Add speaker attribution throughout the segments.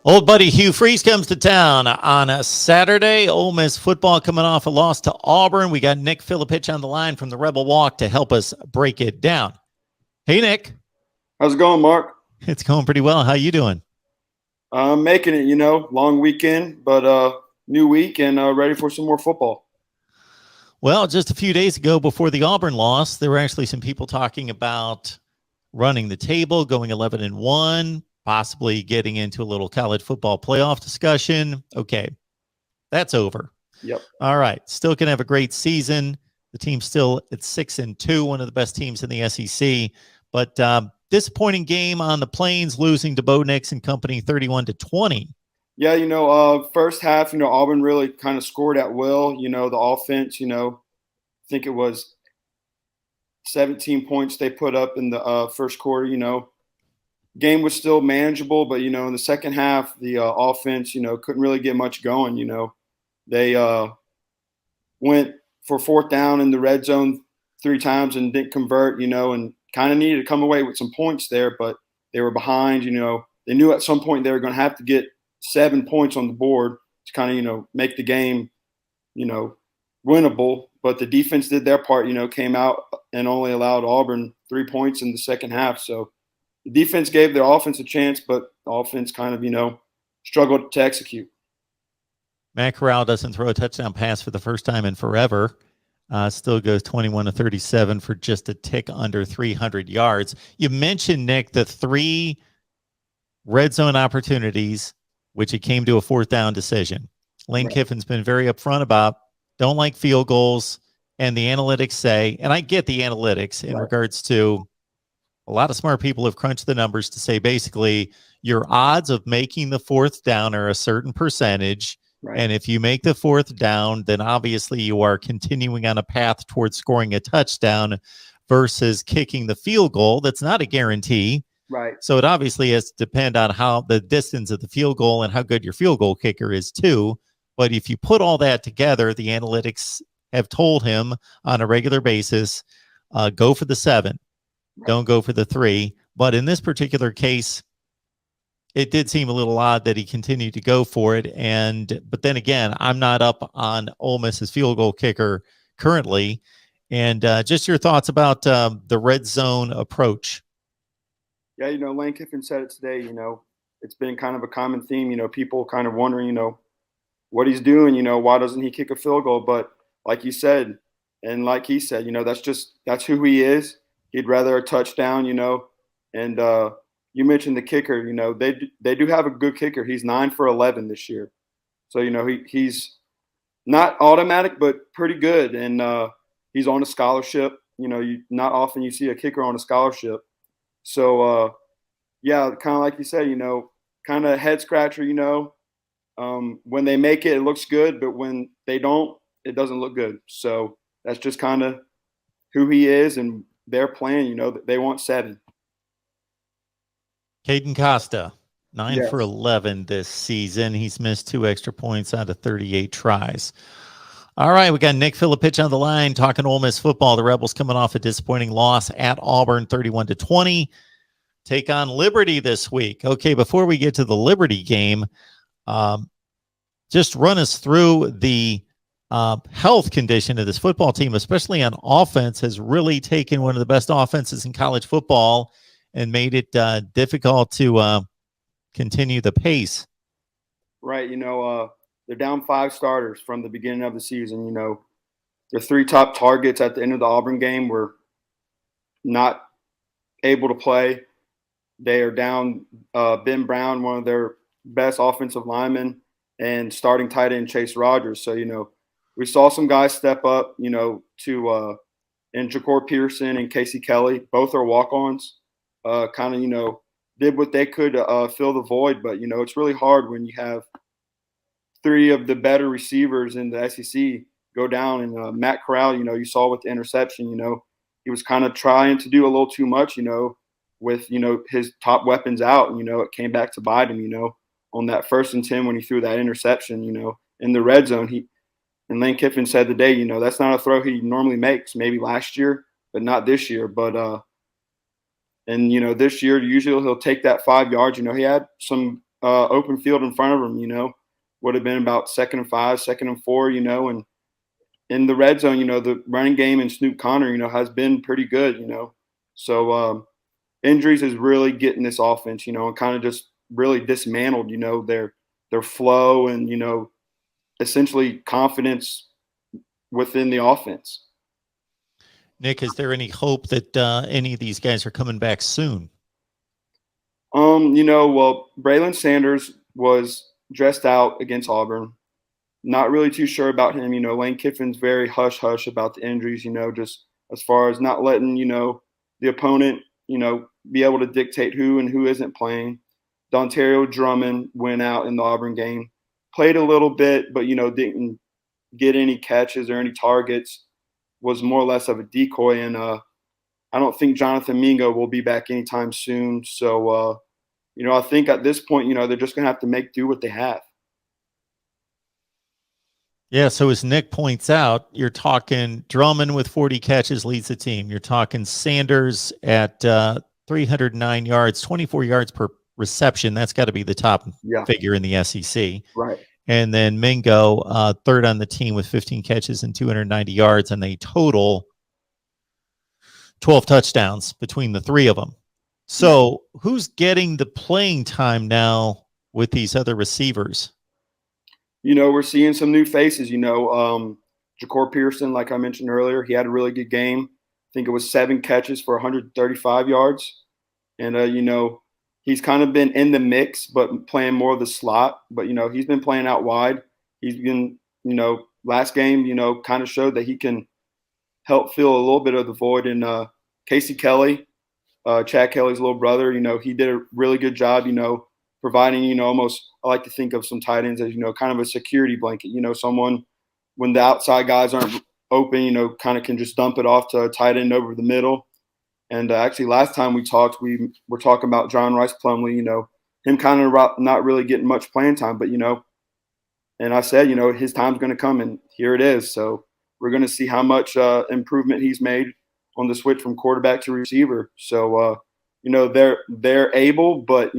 Speaker 1: Old buddy Hugh Freeze comes to town on a Saturday. Ole Miss football coming off a loss to Auburn. We got Nick Filipich on the line from the Rebel Walk to help us break it down. Hey, Nick.
Speaker 2: How's it going, Mark?
Speaker 1: It's going pretty well. How you doing?
Speaker 2: I'm making it, long weekend, but new week and ready for some more football.
Speaker 1: Well, just a few days ago before the Auburn loss, there were actually some people talking about running the table, going 11-1, possibly getting into a little college football playoff discussion. Okay, that's over.
Speaker 2: Yep.
Speaker 1: All right, still can have a great season. The team's still at 6-2, one of the best teams in the SEC. But disappointing game on the Plains, losing to Bo Nix and company 31-20.
Speaker 2: Yeah, first half, Auburn really kind of scored at will. The offense, I think it was 17 points they put up in the first quarter. Game was still manageable, but in the second half, the offense, couldn't really get much going. They went for fourth down in the red zone 3 times and didn't convert. And kind of needed to come away with some points there, but they were behind. They knew at some point they were going to have to get 7 points on the board to kind of make the game winnable. But the defense did their part. Came out and only allowed Auburn 3 points in the second half. So the defense gave their offense a chance, but the offense kind of struggled to execute.
Speaker 1: Matt Corral doesn't throw a touchdown pass for the first time in forever. Still goes 21-37 for just a tick under 300 yards. You mentioned, Nick, the 3 red zone opportunities, which it came to a fourth down decision. Lane Kiffin's been very upfront about don't like field goals, and the analytics say, and I get the analytics in regards to a lot of smart people have crunched the numbers to say basically your odds of making the fourth down are a certain percentage. Right. And if you make the fourth down, then obviously you are continuing on a path towards scoring a touchdown versus kicking the field goal. That's not a guarantee.
Speaker 2: Right.
Speaker 1: So it obviously has to depend on how the distance of the field goal and how good your field goal kicker is too. But if you put all that together, the analytics have told him on a regular basis, go for the 7. Right. Don't go for the 3. But in this particular case, it did seem a little odd that he continued to go for it. But then again, I'm not up on Ole Miss's field goal kicker currently. And just your thoughts about the red zone approach.
Speaker 2: Yeah, Lane Kiffin said it today. It's been kind of a common theme. People kind of wondering, what he's doing. Why doesn't he kick a field goal? But like you said, and like he said, that's who he is. He'd rather a touchdown, and you mentioned the kicker. They do have a good kicker. He's 9 for 11 this year, so he's not automatic, but pretty good, and he's on a scholarship. Not often you see a kicker on a scholarship. So yeah, kind of like you said, kind of head scratcher. When they make it, it looks good, but when they don't, it doesn't look good. So that's just kind of who he is and their plan. They want 7.
Speaker 1: Caden Costa, 9 for 11 this season. He's missed 2 extra points out of 38 tries. All right, we got Nick Filipich on the line talking Ole Miss football. The Rebels coming off a disappointing loss at Auburn, 31-20. Take on Liberty this week. Okay, before we get to the Liberty game, just run us through the health condition of this football team, especially on offense, has really taken one of the best offenses in college football and made it difficult to continue the pace.
Speaker 2: Right. They're down 5 starters from the beginning of the season. Their 3 top targets at the end of the Auburn game were not able to play. They are down Ben Brown, one of their best offensive linemen, and starting tight end Chase Rogers. So, we saw some guys step up, to and Ja'Cour Pearson and Casey Kelly. Both are walk-ons. Kind of, did what they could to fill the void. But, it's really hard when you have 3 of the better receivers in the SEC go down. And Matt Corral, you saw with the interception, he was kind of trying to do a little too much, with, his top weapons out. It came back to bite him, on that 1st and 10 when he threw that interception, in the red zone. And Lane Kiffin said today, that's not a throw he normally makes, maybe last year, but not this year. But and this year usually he'll take that 5 yards. He had some open field in front of him. Would have been about 2nd and 5, 2nd and 4. And in the red zone, the running game and Snoop Connor, has been pretty good. So injuries is really getting this offense, and kind of just really dismantled, their flow and essentially confidence within the offense.
Speaker 1: Nick, is there any hope that any of these guys are coming back soon?
Speaker 2: Well, Braylon Sanders was dressed out against Auburn. Not really too sure about him. Lane Kiffin's very hush-hush about the injuries, just as far as not letting, the opponent, be able to dictate who and who isn't playing. Dontario Drummond went out in the Auburn game, played a little bit, but, didn't get any catches or any targets, was more or less of a decoy. And I don't think Jonathan Mingo will be back anytime soon. So, I think at this point, they're just going to have to make do what they have.
Speaker 1: Yeah, so as Nick points out, you're talking Drummond with 40 catches leads the team. You're talking Sanders at 309 yards, 24 yards per reception. That's got to be the top figure in the SEC.
Speaker 2: Right.
Speaker 1: And then Mingo, third on the team with 15 catches and 290 yards, and they total 12 touchdowns between the three of them. So who's getting the playing time now with these other receivers?
Speaker 2: We're seeing some new faces. Ja'Cour Pearson, like I mentioned earlier, he had a really good game. I think it was 7 catches for 135 yards. And, he's kind of been in the mix, but playing more of the slot. But, he's been playing out wide. He's been, last game, kind of showed that he can help fill a little bit of the void. And Casey Kelly, Chad Kelly's little brother, he did a really good job, providing, almost, I like to think of some tight ends as, kind of a security blanket, someone when the outside guys aren't open, kind of can just dump it off to a tight end over the middle. And actually last time we talked, we were talking about John Rice Plumlee, him kind of not really getting much playing time, but, and I said, his time's going to come, and here it is. So we're going to see how much improvement he's made on the switch from quarterback to receiver. So, they're able, but,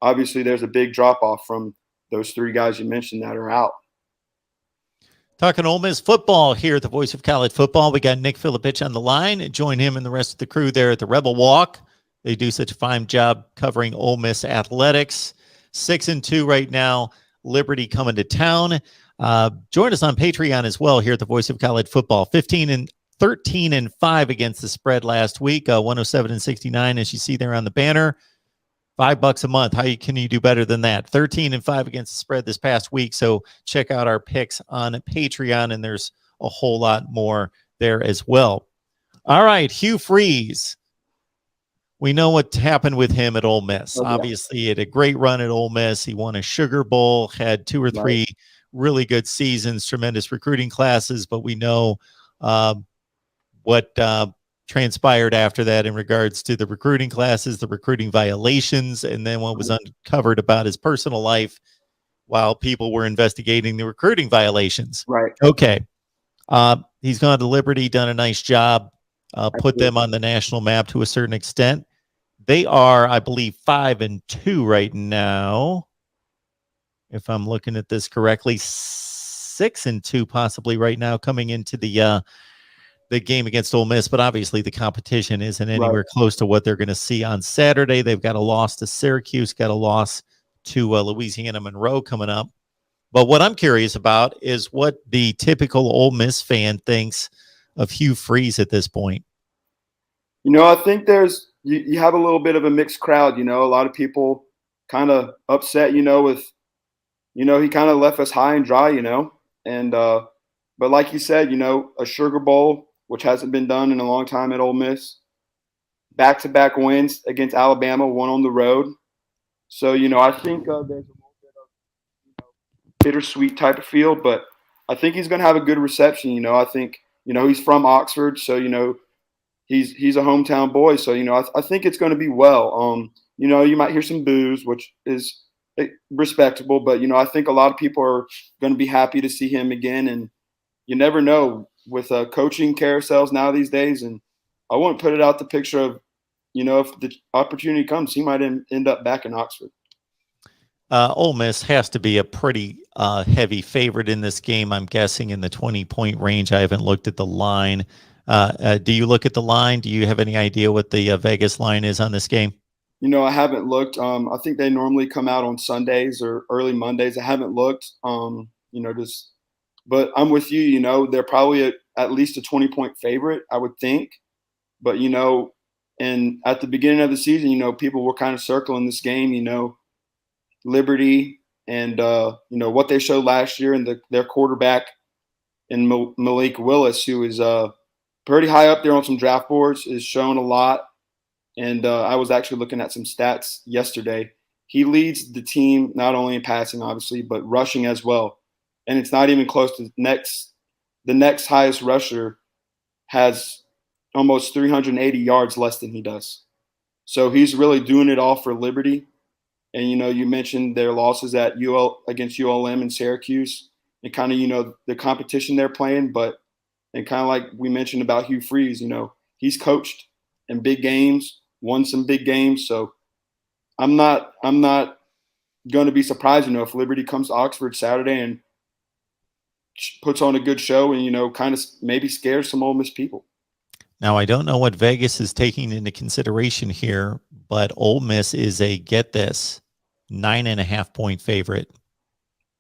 Speaker 2: obviously there's a big drop-off from those 3 guys you mentioned that are out.
Speaker 1: Talking Ole Miss football here at the Voice of College Football. We got Nick Filipich on the line. Join him and the rest of the crew there at the Rebel Walk. They do such a fine job covering Ole Miss athletics. 6-2 right now. Liberty coming to town. Join us on Patreon as well here at the Voice of College Football. 13-5 against the spread last week. 107-69 as you see there on the banner. $5 a month. How can you do better than that? 13-5 against the spread this past week. So check out our picks on Patreon, and there's a whole lot more there as well. All right, Hugh Freeze. We know what happened with him at Ole Miss.
Speaker 2: Okay.
Speaker 1: Obviously, he had a great run at Ole Miss. He won a Sugar Bowl, had 2 or 3 really good seasons, tremendous recruiting classes, but we know what transpired after that in regards to the recruiting classes, the recruiting violations, and then what was uncovered about his personal life while people were investigating the recruiting violations.
Speaker 2: Right.
Speaker 1: Okay. He's gone to Liberty, done a nice job, put them on the national map to a certain extent. They are, I believe, 5-2 right now. If I'm looking at this correctly, 6-2 possibly right now coming into the game against Ole Miss, but obviously the competition isn't anywhere close to what they're going to see on Saturday. They've got a loss to Syracuse, got a loss to Louisiana Monroe coming up. But what I'm curious about is what the typical Ole Miss fan thinks of Hugh Freeze at this point.
Speaker 2: I think you have a little bit of a mixed crowd. A lot of people kind of upset, with, he kind of left us high and dry, and but like you said, a Sugar Bowl, which hasn't been done in a long time at Ole Miss. Back-to-back wins against Alabama, one on the road. So, I think there's a little bit of bittersweet type of feel, but I think he's going to have a good reception. I think, he's from Oxford, so, he's a hometown boy. So, I think it's going to be well. You might hear some boos, which is respectable, but, I think a lot of people are going to be happy to see him again, and you never know with coaching carousels now these days. And I wouldn't put it out the picture of, if the opportunity comes, he might end up back in Oxford.
Speaker 1: Ole Miss has to be a pretty heavy favorite in this game. I'm guessing in the 20-point range. I haven't looked at the line. Do you look at the line? Do you have any idea what the Vegas line is on this game?
Speaker 2: I haven't looked. I think they normally come out on Sundays or early Mondays. I haven't looked. Just but I'm with you. They're probably at least a 20-point favorite, I would think. But and at the beginning of the season, people were kind of circling this game. Liberty and what they showed last year, and their quarterback in Malik Willis, who is pretty high up there on some draft boards, is showing a lot. And I was actually looking at some stats yesterday. He leads the team not only in passing, obviously, but rushing as well. And it's not even close to the next highest rusher has almost 380 yards less than he does. So he's really doing it all for Liberty. And you mentioned their losses at against ULM and Syracuse, and kind of the competition they're playing. But and kind of like we mentioned about Hugh Freeze, he's coached in big games, won some big games. So I'm not going to be surprised, if Liberty comes to Oxford Saturday and puts on a good show and kind of maybe scares some Ole Miss people.
Speaker 1: Now, I don't know what Vegas is taking into consideration here, but Ole Miss is a, get this, 9.5-point favorite.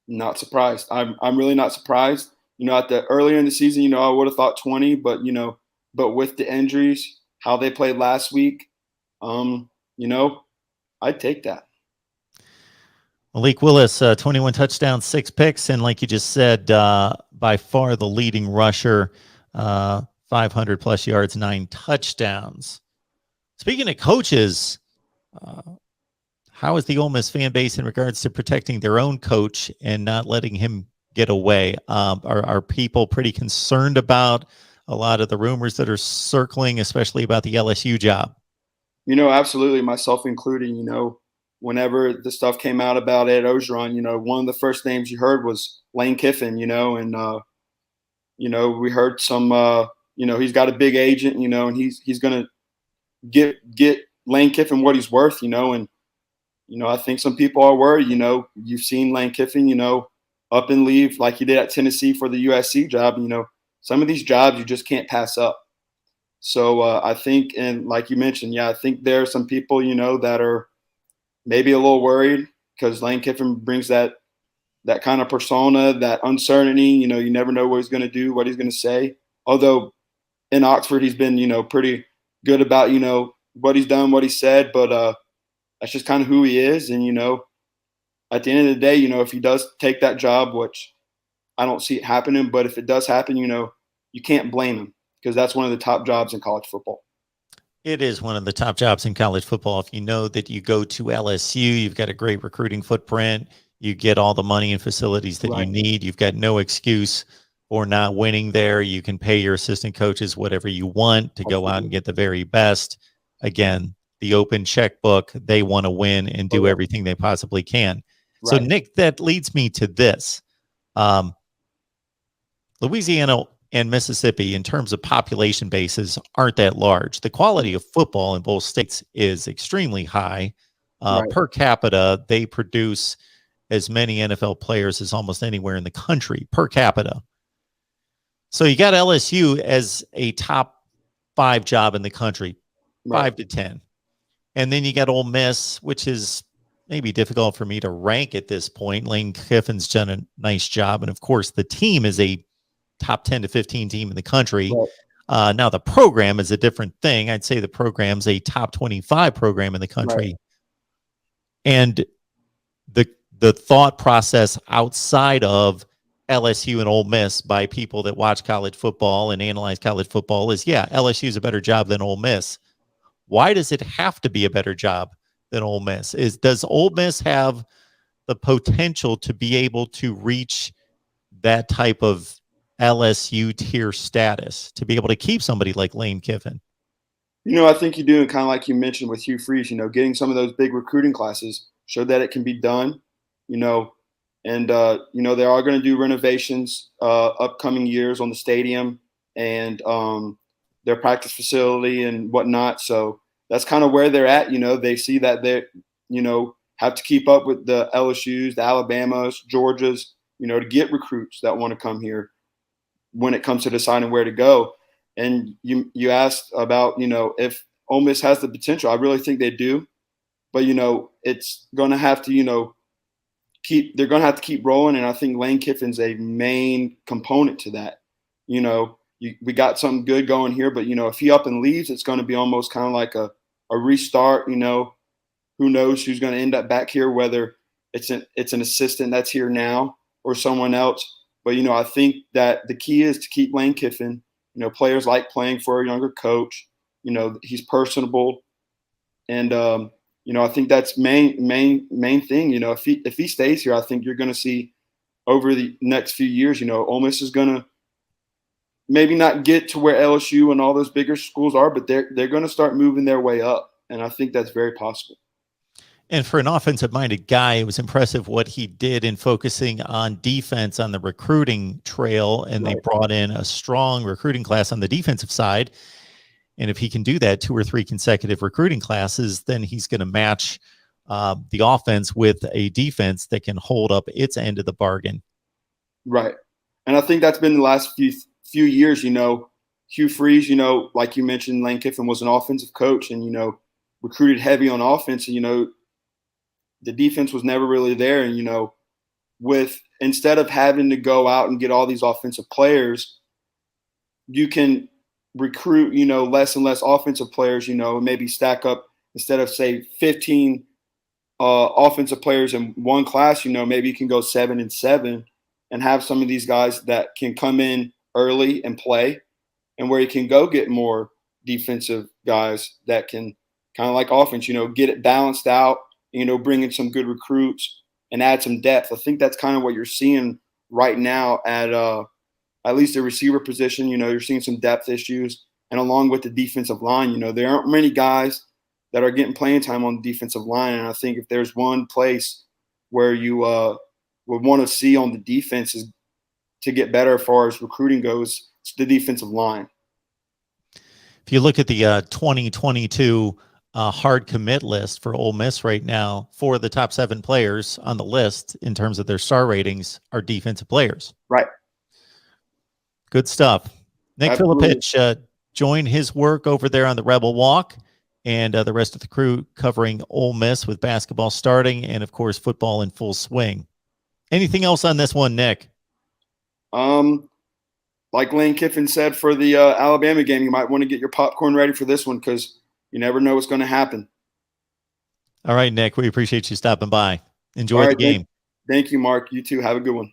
Speaker 2: Not surprised. I'm really not surprised. At the earlier in the season, I would have thought 20, but but with the injuries, how they played last week, I'd take that.
Speaker 1: Malik Willis, 21 touchdowns, 6 picks, and like you just said, by far the leading rusher, 500 plus yards, 9 touchdowns. Speaking of coaches, how is the Ole Miss fan base in regards to protecting their own coach and not letting him get away? Are people pretty concerned about a lot of the rumors that are circling, especially about the LSU job?
Speaker 2: Absolutely, myself included. Whenever the stuff came out about Ed Ogeron, one of the first names you heard was Lane Kiffin. And we heard some. He's got a big agent. And he's going to get Lane Kiffin what he's worth. And I think some people are worried. You've seen Lane Kiffin, up and leave like he did at Tennessee for the USC job. Some of these jobs you just can't pass up. So I think, and like you mentioned, I think there are some people, that are maybe a little worried because Lane Kiffin brings that kind of persona, that uncertainty. You never know what he's going to do, what he's going to say. Although in Oxford, he's been, pretty good about, what he's done, what he said. But that's just kind of who he is. And, at the end of the day, if he does take that job, which I don't see it happening, but if it does happen, you can't blame him because that's one of the top jobs in college football.
Speaker 1: It is one of the top jobs in college football. If you know that you go to LSU, you've got a great recruiting footprint. You get all the money and facilities that you need. You've got no excuse for not winning there. You can pay your assistant coaches whatever you want to go out and get the very best. Again, the open checkbook, they want to win and do everything they possibly can. So, Nick, that leads me to this. Louisiana and Mississippi, in terms of population bases, aren't that large. The quality of football in both states is extremely high. Per capita, they produce as many NFL players as almost anywhere in the country per capita. So you got LSU as a top 5 job in the country, 5 to 10. And then you got Ole Miss, which is maybe difficult for me to rank at this point. Lane Kiffin's done a nice job. And of course, the team is a top 10 to 15 team in the country. Now the program is a different thing. I'd say the program's a top 25 program in the country. And the thought process outside of LSU and Ole Miss by people that watch college football and analyze college football is, LSU is a better job than Ole Miss. Why does it have to be a better job than Ole Miss? Does Ole Miss have the potential to be able to reach that type of LSU tier status to be able to keep somebody like Lane Kiffin?
Speaker 2: I think you do, and kind of like you mentioned with Hugh Freeze, getting some of those big recruiting classes showed that it can be done, and they are going to do renovations upcoming years on the stadium and their practice facility and whatnot. So that's kind of where they're at. They see that they're, have to keep up with the LSUs, the Alabamas, Georgias, to get recruits that want to come here when it comes to deciding where to go. And you asked about, if Ole Miss has the potential. I really think they do. But, it's going to have to, they're going to have to keep rolling. And I think Lane Kiffin's a main component to that. We got something good going here, but, if he up and leaves, it's going to be almost kind of like a restart. Who knows who's going to end up back here, whether it's an assistant that's here now or someone else. But, I think that the key is to keep Lane Kiffin. Players like playing for a younger coach. He's personable. And, I think that's main thing. If he stays here, I think you're going to see over the next few years, Ole Miss is going to maybe not get to where LSU and all those bigger schools are, but they're going to start moving their way up. And I think that's very possible.
Speaker 1: And for an offensive-minded guy, it was impressive what he did in focusing on defense on the recruiting trail, and they brought in a strong recruiting class on the defensive side. And if he can do that 2 or 3 consecutive recruiting classes, then he's going to match the offense with a defense that can hold up its end of the bargain.
Speaker 2: Right. And I think that's been the last few years. Hugh Freeze, like you mentioned, Lane Kiffin was an offensive coach and, recruited heavy on offense. And, the defense was never really there. And, instead of having to go out and get all these offensive players, you can recruit, less and less offensive players, and maybe stack up instead of say 15 offensive players in one class, maybe you can go 7 and 7 and have some of these guys that can come in early and play, and where you can go get more defensive guys that can kind of like offense, get it balanced out, bring in some good recruits and add some depth. I think that's kind of what you're seeing right now at least the receiver position. You're seeing some depth issues, and along with the defensive line, there aren't many guys that are getting playing time on the defensive line. And I think if there's one place where you would want to see on the defense is to get better as far as recruiting goes, it's the defensive line.
Speaker 1: If you look at the 2022 hard commit list for Ole Miss right now, 4 of the top 7 players on the list in terms of their star ratings are defensive players.
Speaker 2: Right.
Speaker 1: Good stuff. Nick Filipich joined his work over there on the Rebel Walk, and the rest of the crew covering Ole Miss with basketball starting and, of course, football in full swing. Anything else on this one, Nick?
Speaker 2: Like Lane Kiffin said for the Alabama game, you might want to get your popcorn ready for this one because you never know what's going to happen.
Speaker 1: All right, Nick, we appreciate you stopping by. Enjoy the game.
Speaker 2: Thank you, Mark. You too. Have a good one.